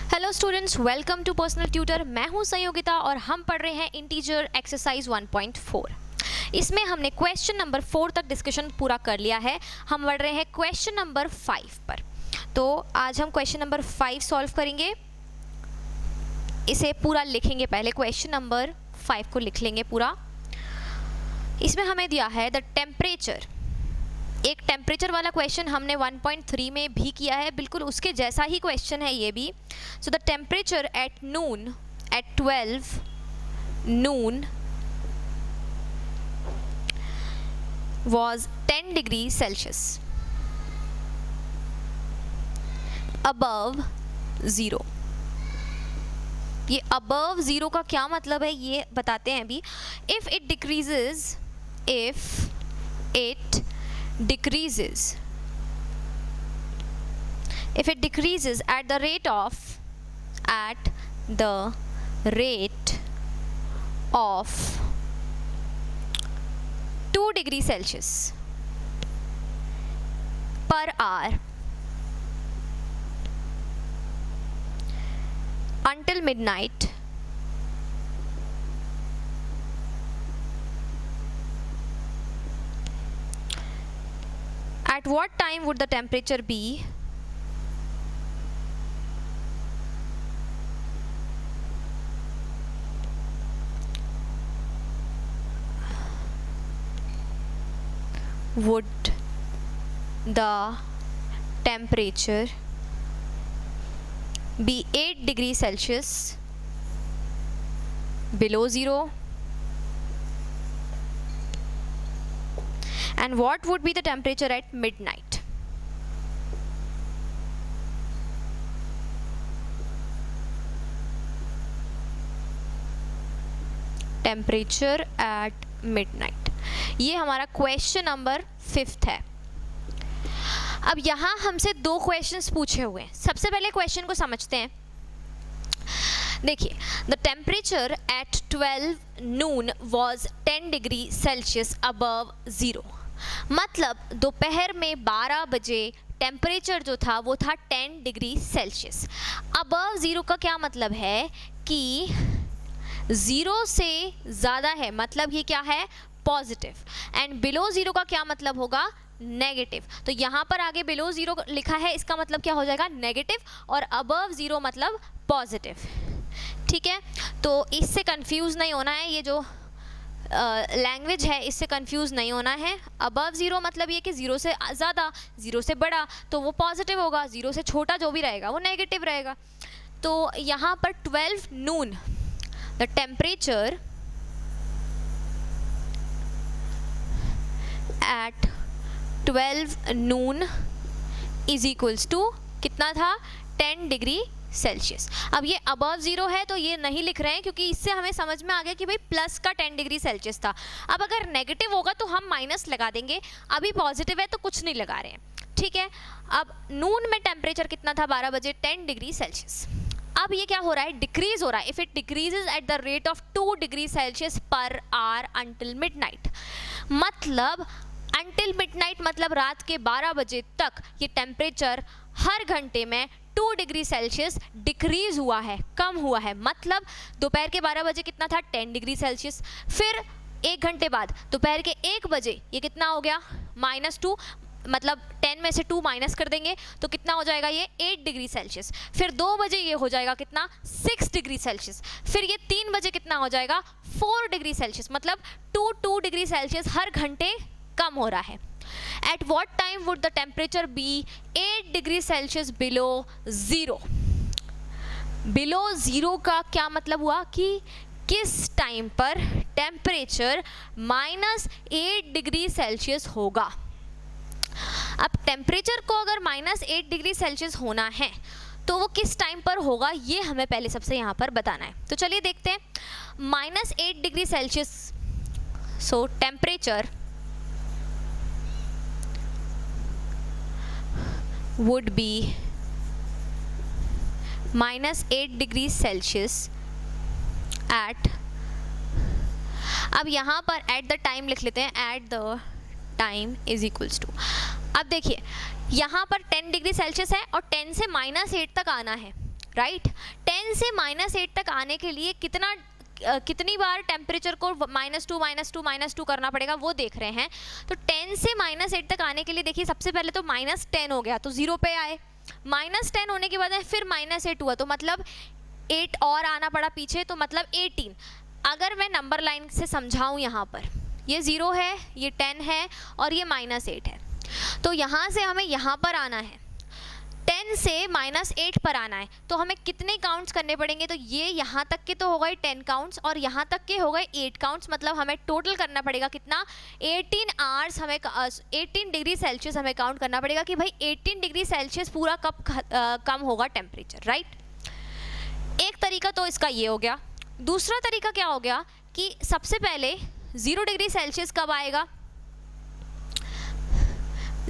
Hello students, welcome to personal tutor. मैं हूं संयोगिता और हम पढ़ रहे हैं इंटीजर एक्सरसाइज 1.4। इसमें हमने क्वेश्चन नंबर 4 तक डिस्कशन पूरा कर लिया है। हम बढ़ रहे हैं क्वेश्चन नंबर 5 पर। तो आज हम क्वेश्चन नंबर 5 सॉल्व करेंगे। इसे पूरा लिखेंगे, पहले क्वेश्चन नंबर 5 को लिख लेंगे पूरा। इसमें हमें दिया है द टेम्परेचर। एक टेम्परेचर वाला क्वेश्चन हमने 1.3 में भी किया है, बिल्कुल उसके जैसा ही क्वेश्चन है ये भी। So the temperature at noon, at 12 noon was 10 degrees Celsius above 0। ये above 0 का क्या मतलब है ये बताते हैं अभी। if it decreases at the rate of 2 degrees Celsius per hour until midnight, at what time would the temperature be would the temperature be 8 degrees Celsius below 0, and what would be the temperature at midnight? Temperature at midnight। ये हमारा question number 5 है। अब यहाँ हमसे 2 questions पूछे हुए हैं। सबसे पहले क्वेश्चन को समझते हैं। देखिए, the temperature eight 12 noon was 10 degree Celsius above 0। मतलब दोपहर में 12 बजे टेम्परेचर जो था वो था 10 डिग्री सेल्सियस। अबव 0 का क्या मतलब है कि 0 से ज़्यादा है, मतलब ये क्या है, पॉजिटिव। एंड बिलो 0 का क्या मतलब होगा, नेगेटिव। तो यहाँ पर आगे बिलो 0 लिखा है, इसका मतलब क्या हो जाएगा, नेगेटिव, और अबव 0 मतलब पॉजिटिव। ठीक है, तो इससे कंफ्यूज नहीं होना है। ये जो लैंग्वेज है इससे कंफ्यूज नहीं होना है। अबव 0 मतलब ये कि 0 से ज़्यादा, 0 से बड़ा तो वो पॉजिटिव होगा, 0 से छोटा जो भी रहेगा वो नेगेटिव रहेगा। तो यहाँ पर 12 noon the temperature at 12 noon is equals to कितना था, 10 डिग्री सेल्सियस। अब ये अबव 0 है तो ये नहीं लिख रहे हैं, क्योंकि इससे हमें समझ में आ गया कि भाई प्लस का 10 डिग्री सेल्सियस था। अब अगर नेगेटिव होगा तो हम माइनस लगा देंगे, अभी पॉजिटिव है तो कुछ नहीं लगा रहे हैं। ठीक है, अब नून में टेम्परेचर कितना था 12 बजे, 10 डिग्री सेल्सियस। अब ये क्या हो रहा है, डिक्रीज हो रहा है। If it decreases at the rate of 2 degree Celsius per hour until midnight, मतलब अंटिल मिडनाइट मतलब रात के 12 बजे तक ये टेम्परेचर हर घंटे में 2 डिग्री सेल्सियस डिक्रीज हुआ है, कम हुआ है। मतलब दोपहर के 12 बजे कितना था, 10 डिग्री सेल्सियस। फिर 1 घंटे बाद दोपहर के 1 बजे ये कितना हो गया, -2, मतलब 10 में से 2 माइनस कर देंगे तो कितना हो जाएगा, ये 8 डिग्री सेल्सियस। फिर 2 बजे ये हो जाएगा कितना, 6 डिग्री सेल्सियस। फिर ये 3 बजे कितना हो जाएगा, 4 डिग्री सेल्सियस। मतलब 2 डिग्री सेल्सियस हर घंटे कम हो रहा है। At what time would the temperature be 8 degree Celsius below 0। Below 0 का क्या मतलब हुआ कि किस टाइम पर टेम्परेचर -8 डिग्री सेल्सियस होगा। अब टेम्परेचर को अगर -8 डिग्री सेल्सियस होना है तो वो किस टाइम पर होगा, ये हमें पहले सबसे यहाँ पर बताना है। तो चलिए देखते हैं। -8 degree Celsius, so temperature would be -8 degree Celsius at, अब यहाँ पर एट द टाइम लिख लेते हैं, at the time is equals to. अब देखिए यहाँ पर 10 डिग्री सेल्सियस है और 10 से -8 तक आना है। राइट। 10 से -8 तक आने के लिए कितनी बार टेम्परेचर को -2 करना पड़ेगा वो देख रहे हैं। तो 10 से -8 तक आने के लिए देखिए सबसे पहले तो -10 हो गया तो 0 पे आए, -10 होने के बाद फिर -8 हुआ तो मतलब 8 और आना पड़ा पीछे, तो मतलब 18। अगर मैं नंबर लाइन से समझाऊं, यहाँ पर ये 0 है, ये 10 है और ये -8 है, तो यहाँ से हमें यहाँ पर आना है, 10 से -8 पर आना है, तो हमें कितने काउंट्स करने पड़ेंगे? तो ये यहाँ तक के तो हो गए 10 काउंट्स और यहाँ तक के हो गए 8 काउंट्स, मतलब हमें टोटल करना पड़ेगा कितना? 18 आवर्स हमें 18 डिग्री सेल्सियस हमें काउंट करना पड़ेगा कि भाई 18 डिग्री सेल्सियस पूरा कब कम होगा टेम्परेचर, राइट। एक तरीका तो इसका ये हो गया। दूसरा तरीका क्या हो गया कि सबसे पहले 0 डिग्री सेल्सियस कब आएगा?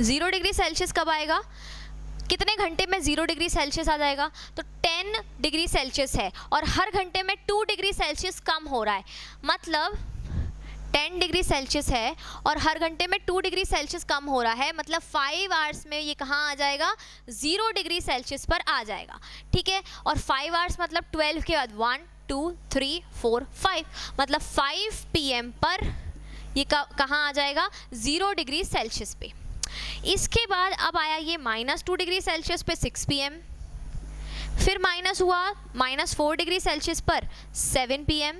0 डिग्री सेल्सियस कब आएगा? कितने घंटे में 0 डिग्री सेल्सियस आ जाएगा? तो 10 डिग्री सेल्सियस है और हर घंटे में 2 डिग्री सेल्सियस कम हो रहा है, मतलब 10 डिग्री सेल्सियस है और हर घंटे में 2 डिग्री सेल्सियस कम हो रहा है, मतलब 5 आवर्स में ये कहाँ आ जाएगा? 0 डिग्री सेल्सियस पर आ जाएगा, ठीक है। और 5 आवर्स मतलब 12 के बाद 1 2 3 4 5, मतलब 5 PM पर ये कहाँ आ जाएगा? 0 डिग्री सेल्सियस पे। इसके बाद अब आया ये -2 डिग्री सेल्सियस पे 6 PM, फिर माइनस हुआ -4 डिग्री सेल्सियस पर 7 PM,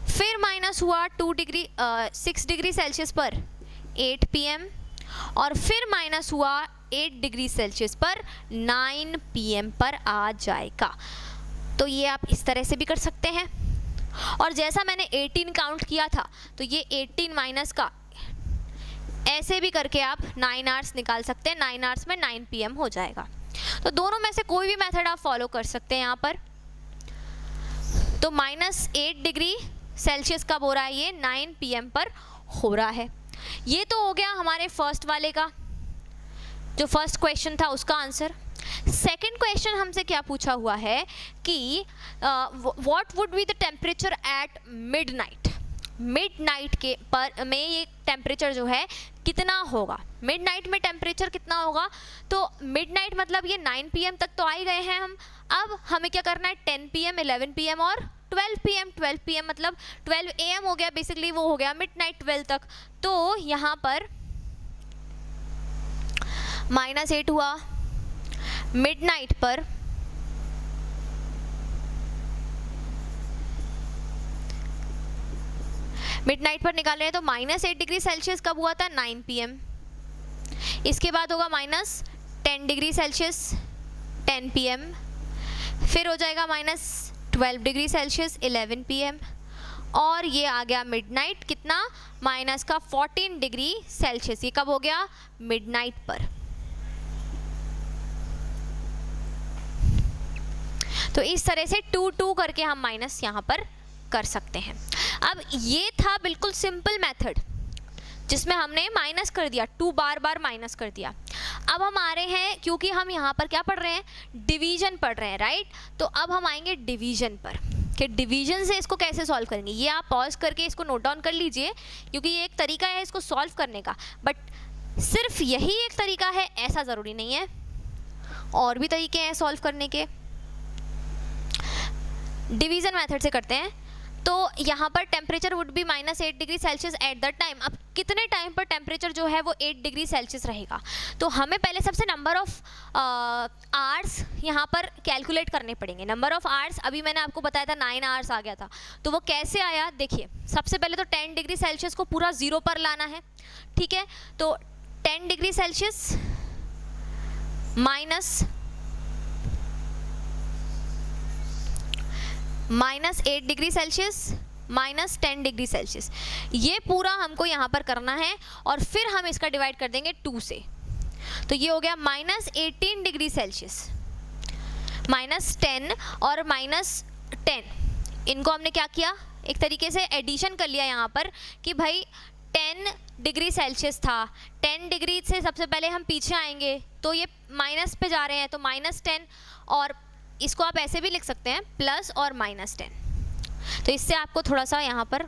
फिर माइनस हुआ 6 डिग्री सेल्सियस पर 8 PM और फिर माइनस हुआ 8 डिग्री सेल्सियस पर 9 PM पर आ जाएगा। तो ये आप इस तरह से भी कर सकते हैं। और जैसा मैंने 18 काउंट किया था तो ये 18 माइनस का ऐसे भी करके आप 9 आवर्स निकाल सकते हैं। 9 आवर्स में 9 PM हो जाएगा। तो दोनों में से कोई भी मेथड आप फॉलो कर सकते हैं यहाँ पर। तो -8 डिग्री सेल्सियस कब हो रहा है? ये 9 PM पर हो रहा है। ये तो हो गया हमारे फर्स्ट वाले का, जो फर्स्ट क्वेश्चन था उसका आंसर। सेकंड क्वेश्चन हमसे क्या पूछा हुआ है कि what would be the temperature eight midnight. Midnight के पर में ये टेम्परेचर जो है कितना होगा? मिडनाइट में टेम्परेचर कितना होगा? तो मिडनाइट मतलब ये 9 PM तक तो आ ही गए हैं हम। अब हमें क्या करना है? 10 PM 11 PM और 12 PM। 12 PM मतलब 12 AM हो गया, बेसिकली वो हो गया मिडनाइट 12 तक। तो यहाँ पर -8 हुआ, मिडनाइट पर निकाल रहे हैं तो -8 डिग्री सेल्सियस कब हुआ था? 9 PM। इसके बाद होगा -10 डिग्री सेल्सियस 10 PM, फिर हो जाएगा -12 डिग्री सेल्सियस 11 PM और ये आ गया मिडनाइट कितना? -14 डिग्री सेल्सियस। ये कब हो गया? मिडनाइट पर। तो इस तरह से 2 करके हम माइनस यहाँ पर कर सकते हैं। अब ये था बिल्कुल सिंपल मेथड जिसमें हमने माइनस कर दिया, 2 बार माइनस कर दिया। अब हम आ रहे हैं, क्योंकि हम यहाँ पर क्या पढ़ रहे हैं? डिवीजन पढ़ रहे हैं, राइट। तो अब हम आएंगे डिवीजन पर कि डिवीजन से इसको कैसे सॉल्व करेंगे। ये आप पॉज करके इसको नोट डाउन कर लीजिए, क्योंकि ये एक तरीका है इसको सॉल्व करने का। बट सिर्फ यही एक तरीका है ऐसा ज़रूरी नहीं है, और भी तरीके हैं सॉल्व करने के। डिवीजन मेथड से करते हैं। तो यहाँ पर temperature would be -8 degree Celsius at the time. अब कितने टाइम पर टेम्परेचर जो है वो 8 डिग्री सेल्सियस रहेगा? तो हमें पहले सबसे नंबर ऑफ़ आवर्स यहाँ पर कैलकुलेट करने पड़ेंगे। नंबर ऑफ़ आवर्स अभी मैंने आपको बताया था 9 आवर्स आ गया था, तो वो कैसे आया? देखिए, सबसे पहले तो 10 डिग्री सेल्सियस को पूरा 0 पर लाना है, ठीक है। तो 10 degree Celsius -8 degree Celsius -10 degree Celsius, ये पूरा हमको यहाँ पर करना है और फिर हम इसका डिवाइड कर देंगे 2 से। तो ये हो गया -18 डिग्री सेल्सियस, -10 और -10, इनको हमने क्या किया? एक तरीके से एडिशन कर लिया यहाँ पर कि भाई 10 डिग्री सेल्सियस था, 10 डिग्री से सबसे पहले हम पीछे आएंगे तो ये माइनस पे जा रहे हैं, तो -10, और इसको आप ऐसे भी लिख सकते हैं प्लस और -10। तो इससे आपको थोड़ा सा यहाँ पर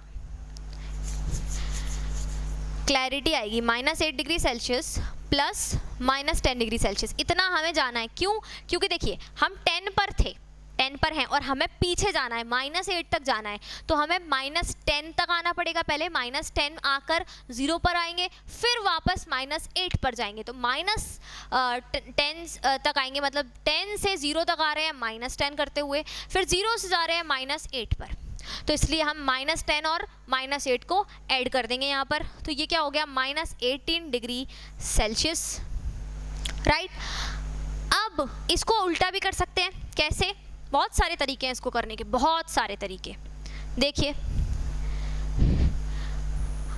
क्लैरिटी आएगी। -8 degree Celsius plus minus 10 degree Celsius, इतना हमें जाना है। क्यों? क्योंकि देखिए हम 10 पर थे, 10 पर हैं और हमें पीछे जाना है, -8 तक जाना है, तो हमें -10 तक आना पड़ेगा। पहले -10 आकर 0 पर आएंगे, फिर वापस -8 पर जाएंगे, तो -10 तक आएंगे, मतलब 10 से 0 तक आ रहे हैं -10 करते हुए, फिर 0 से जा रहे हैं -8 पर, तो इसलिए हम -10 और -8 को ऐड कर देंगे यहाँ पर, तो ये क्या हो गया -18 डिग्री सेल्सियस, राइट। अब इसको उल्टा भी कर सकते हैं, कैसे? बहुत सारे तरीके हैं इसको करने के, बहुत सारे तरीके। देखिए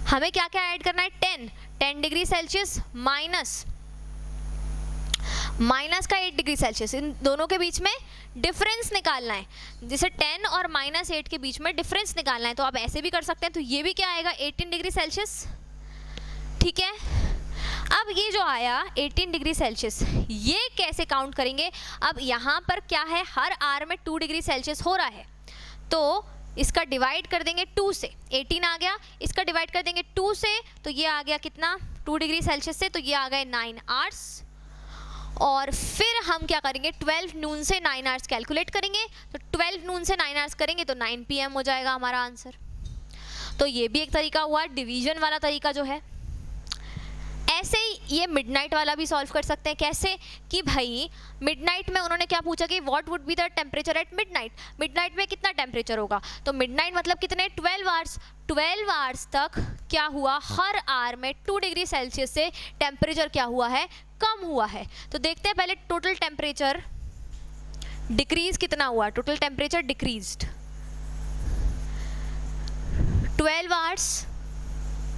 हमें क्या क्या ऐड करना है, 10 डिग्री सेल्सियस माइनस का 8 डिग्री सेल्सियस, इन दोनों के बीच में डिफरेंस निकालना है, जैसे 10 और -8 के बीच में डिफरेंस निकालना है, तो आप ऐसे भी कर सकते हैं, तो ये भी क्या आएगा 18 डिग्री सेल्सियस, ठीक है। अब ये जो आया 18 डिग्री सेल्सियस, ये कैसे काउंट करेंगे? अब यहाँ पर क्या है, हर आर में 2 डिग्री सेल्सियस हो रहा है, तो इसका डिवाइड कर देंगे 2 से, 18 आ गया, इसका डिवाइड कर देंगे 2 से, तो ये आ गया कितना 2 डिग्री सेल्सियस से, तो ये आ गए 9 आवर्स, और फिर हम क्या करेंगे 12 नून से 9 आवर्स कैलकुलेट करेंगे, तो 12 नून से 9 आवर्स करेंगे तो 9 PM हो जाएगा हमारा आंसर। तो ये भी एक तरीका हुआ, डिवीजन वाला तरीका जो है। ऐसे ही ये मिडनाइट वाला भी सॉल्व कर सकते हैं, कैसे कि भाई मिडनाइट में उन्होंने क्या पूछा कि what would be the temperature eight midnight, midnight में कितना टेम्परेचर होगा, तो मिडनाइट मतलब कितने 12 आवर्स, 12 आवर्स तक क्या हुआ, हर आवर में 2 डिग्री सेल्सियस से टेम्परेचर क्या हुआ है, कम हुआ है। तो देखते हैं पहले टोटल टेम्परेचर डिक्रीज कितना हुआ, total temperature decreased 12 hours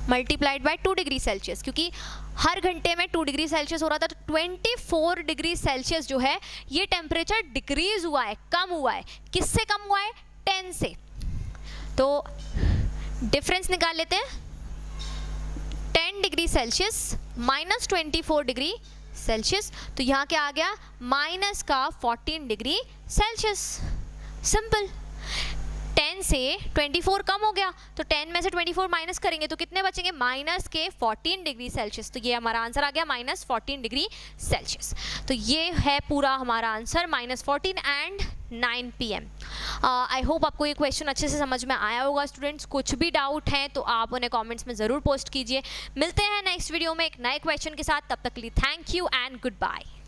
multiplied by 2 degree Celsius, क्योंकि हर घंटे में 2 डिग्री सेल्सियस हो रहा था, तो 24 डिग्री सेल्सियस जो है ये टेम्परेचर डिक्रीज हुआ है, कम हुआ है। किससे कम हुआ है, 10 से, तो डिफरेंस निकाल लेते हैं, 10 degree Celsius minus 24 degree Celsius, तो यहाँ क्या आ गया माइनस का 14 डिग्री सेल्सियस, सिंपल। 10 से 24 कम हो गया, तो 10 में से 24 माइनस करेंगे तो कितने बचेंगे, माइनस के 14 डिग्री सेल्सियस, तो ये हमारा आंसर आ गया -14 डिग्री सेल्सियस। तो ये है पूरा हमारा answer -14 and 9 PM। I hope आपको ये क्वेश्चन अच्छे से समझ में आया होगा स्टूडेंट्स। कुछ भी डाउट हैं तो आप उन्हें कमेंट्स में ज़रूर पोस्ट कीजिए। मिलते हैं नेक्स्ट वीडियो में एक नए क्वेश्चन के साथ, तब तक के लिए thank you and good bye.